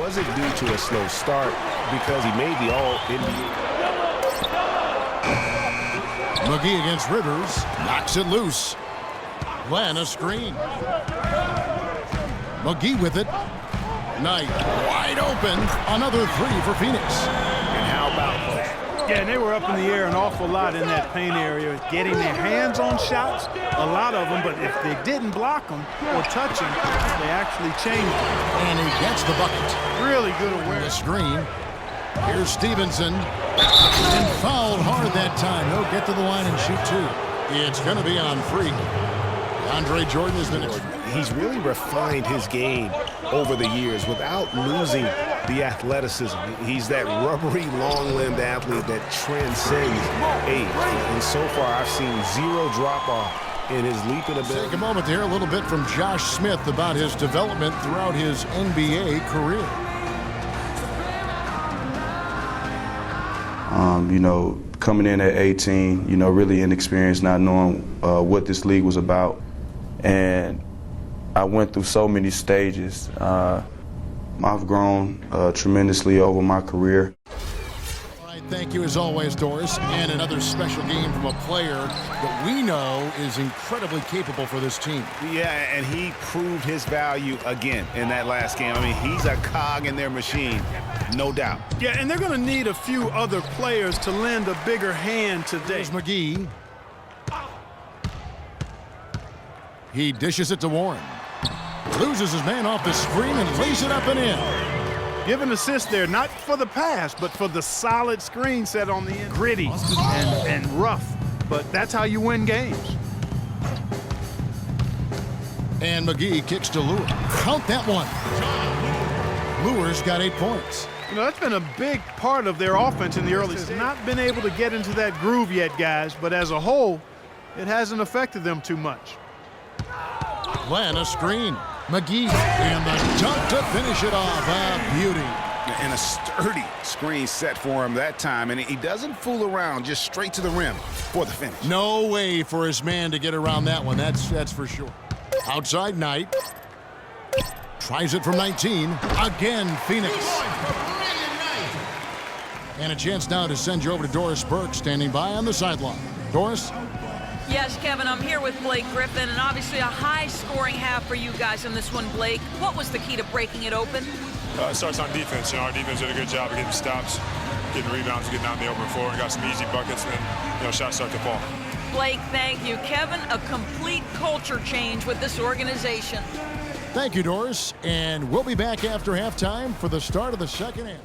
wasn't due to a slow start because he made the All-NBA. McGee against Rivers, knocks it loose. Glenn a screen. McGee with it. Knight wide open. Another three for Phoenix. And how about that? Yeah, and they were up in the air an awful lot in that paint area, getting their hands on shots, a lot of them, but if they didn't block them or touch them, they actually changed them. And he gets the bucket. Really good The awareness. screen. Here's Stevenson. And fouled hard that time. He'll get to the line and shoot two. It's going to be on Freak. Andre Jordan has been... He's really refined his game over the years without losing the athleticism. He's that rubbery, long-limbed athlete that transcends age. And so far, I've seen zero drop-off in his leaping ability. Take a moment to hear a little bit from Josh Smith about his development throughout his NBA career. You know, coming in at 18, you know, really inexperienced, not knowing what this league was about. And I went through so many stages. I've grown tremendously over my career. All right, thank you as always, Doris. And another special game from a player that we know is incredibly capable for this team. Yeah, and he proved his value again in that last game. I mean, he's a cog in their machine, no doubt. Yeah, and they're going to need a few other players to lend a bigger hand today. There's McGee. He dishes it to Warren. Loses his man off the screen and lays it up and in. Give an assist there, not for the pass, but for the solid screen set on the end. Gritty and rough, but that's how you win games. And McGee kicks to Lure. Count that one. Lure's got 8 points. You know, that's been a big part of their offense in the early season. Not been able to get into that groove yet, guys, but as a whole, it hasn't affected them too much. Glenn a screen. McGee and the dunk to finish it off. A beauty. And a sturdy screen set for him that time, and he doesn't fool around, just straight to the rim for the finish. No way for his man to get around that one. That's for sure. Outside Knight. Tries it from 19. Again, Phoenix. And a chance now to send you over to Doris Burke, standing by on the sideline. Doris? Yes, Kevin, I'm here with Blake Griffin, and obviously a high-scoring half for you guys in this one, Blake. What was the key to breaking it open? It starts on defense. You know, our defense did a good job of getting stops, getting rebounds, getting out in the open floor, and got some easy buckets, and then, you know, shots start to fall. Blake, thank you. Kevin, a complete culture change with this organization. Thank you, Doris. And we'll be back after halftime for the start of the second half.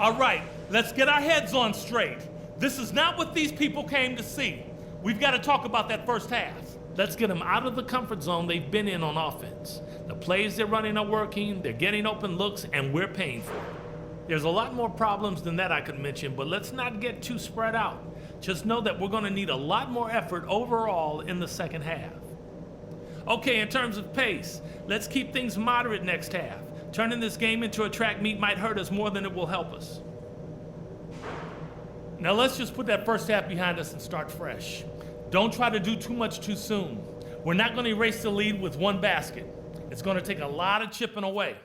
All right, let's get our heads on straight. This is not what these people came to see. We've got to talk about that first half. Let's get them out of the comfort zone they've been in on offense. The plays they're running are working, they're getting open looks, and we're paying for it. There's a lot more problems than that I could mention, but let's not get too spread out. Just know that we're going to need a lot more effort overall in the second half. Okay, in terms of pace, let's keep things moderate next half. Turning this game into a track meet might hurt us more than it will help us. Now let's just put that first half behind us and start fresh. Don't try to do too much too soon. We're not going to erase the lead with one basket. It's going to take a lot of chipping away.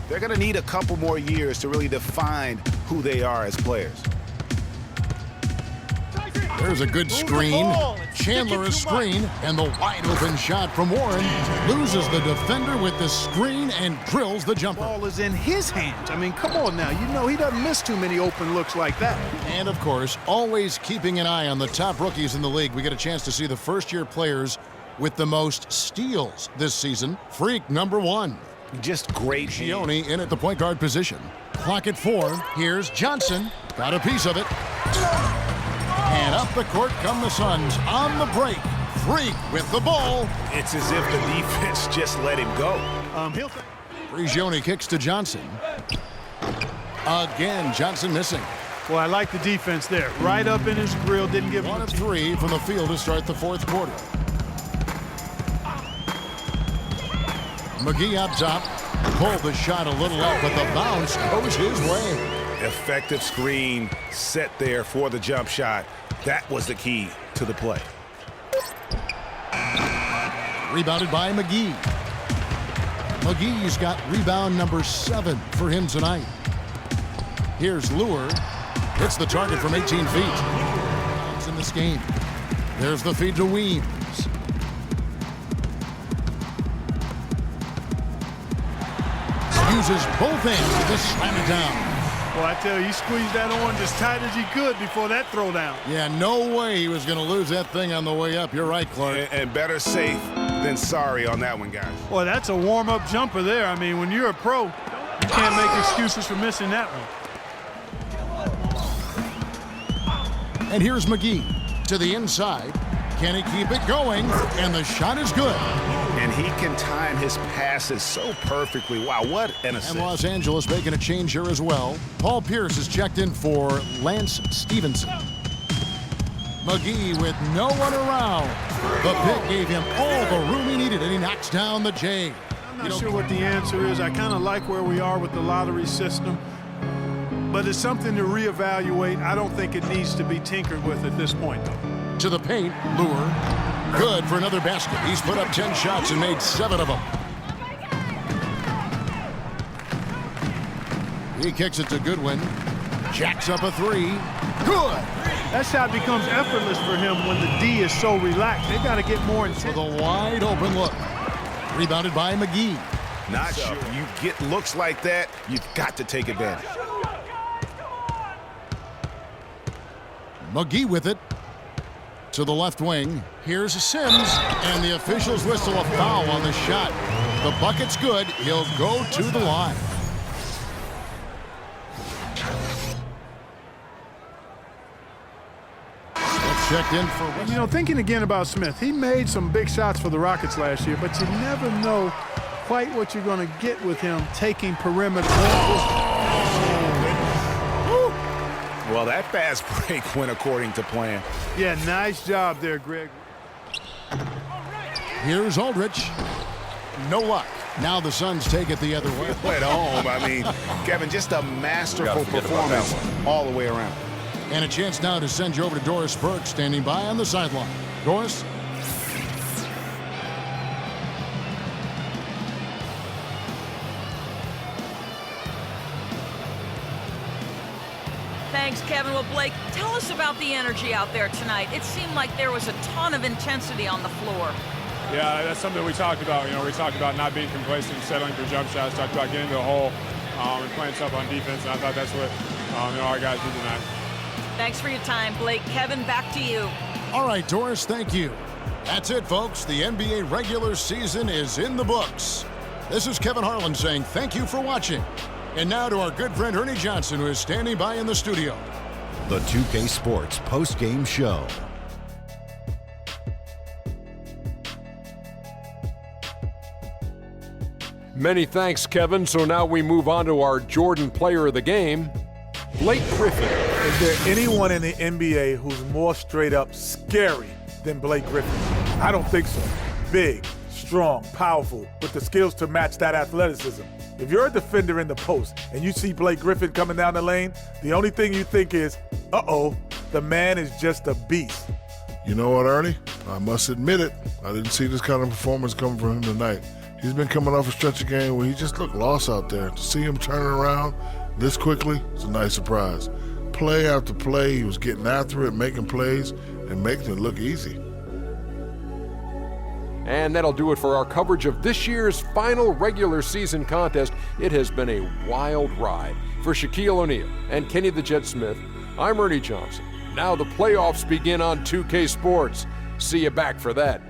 They're going to need a couple more years to really define who they are as players. There's a good screen. Chandler a screen, and the wide open shot from Warren loses the defender with the screen and drills the jumper. Ball is in his hands. I mean, come on now. You know he doesn't miss too many open looks like that. And of course, always keeping an eye on the top rookies in the league. We get a chance to see the first-year players with the most steals this season. Freak number 1. Just great. Shione in at the point guard position. Clock at 4. Here's Johnson. Got a piece of it. And up the court come the Suns on the break. Freak with the ball. It's as if the defense just let him go. Prigioni kicks to Johnson. Again, Johnson missing. Well, I like the defense there. Right up in his grill, didn't give him 1 of 3 from the field to start the fourth quarter. McGee up top. Pulled the shot a little up, but the bounce goes his way. Effective screen set there for the jump shot. That was the key to the play. Rebounded by McGee. McGee's got rebound number 7 for him tonight. Here's Lure. Hits the target from 18 feet. It's in this game. There's the feed to Weems. Uses both hands to slam it down. Well, I tell you, he squeezed that orange as tight as he could before that throwdown. Yeah, no way he was going to lose that thing on the way up. You're right, Clark. And better safe than sorry on that one, guys. Well, that's a warm-up jumper there. I mean, when you're a pro, you can't make excuses for missing that one. And here's McGee to the inside. Can he keep it going? And the shot is good. And he can time his passes so perfectly. Wow, what an assist. And Los Angeles making a change here as well. Paul Pierce is checked in for Lance Stevenson. McGee with no one around. The pick gave him all the room he needed, and he knocks down the J. I'm not sure what the answer is. I kind of like where we are with the lottery system, but it's something to reevaluate. I don't think it needs to be tinkered with at this point, though. To the paint, Lure. Good for another basket. He's put up 10 shots and made 7 of them. He kicks it to Goodwin. Jacks up a 3. Good. That shot becomes effortless for him when the D is so relaxed. They got to get more intense. With a wide open look. Rebounded by McGee. Not sure. You get looks like that, you've got to take advantage. McGee with it. To the left wing. Here's Sims, and the officials whistle a foul on the shot. The bucket's good. He'll go to the line. Smith checked in for... You know, thinking again about Smith, he made some big shots for the Rockets last year, but you never know quite what you're going to get with him taking perimeter. Well, that fast break went according to plan. Yeah, nice job there, Greg. Here's Aldridge. No luck. Now the Suns take it the other way. At home, I mean, Kevin, just a masterful performance all the way around. And a chance now to send you over to Doris Burke, standing by on the sideline. Doris? Thanks, Kevin. Well, Blake, tell us about the energy out there tonight. It seemed like there was a ton of intensity on the floor. Yeah, that's something we talked about. You know, we talked about not being complacent, settling for jump shots, talked about getting to the hole and playing tough on defense, and I thought that's what our guys did tonight. Thanks for your time, Blake. Kevin, back to you. All right, Doris, thank you. That's it, folks. The NBA regular season is in the books. This is Kevin Harlan saying thank you for watching. And now to our good friend Ernie Johnson, who is standing by in the studio. The 2K Sports post-game show. Many thanks, Kevin. So now we move on to our Jordan Player of the Game, Blake Griffin. Is there anyone in the NBA who's more straight up scary than Blake Griffin? I don't think so. Big, strong, powerful, with the skills to match that athleticism. If you're a defender in the post and you see Blake Griffin coming down the lane, the only thing you think is, uh-oh, the man is just a beast. You know what, Ernie? I must admit it. I didn't see this kind of performance coming from him tonight. He's been coming off a stretch of game where he just looked lost out there. To see him turning around this quickly, it's a nice surprise. Play after play, he was getting after it, making plays, and making it look easy. And that'll do it for our coverage of this year's final regular season contest. It has been a wild ride. For Shaquille O'Neal and Kenny the Jet Smith, I'm Ernie Johnson. Now the playoffs begin on 2K Sports. See you back for that.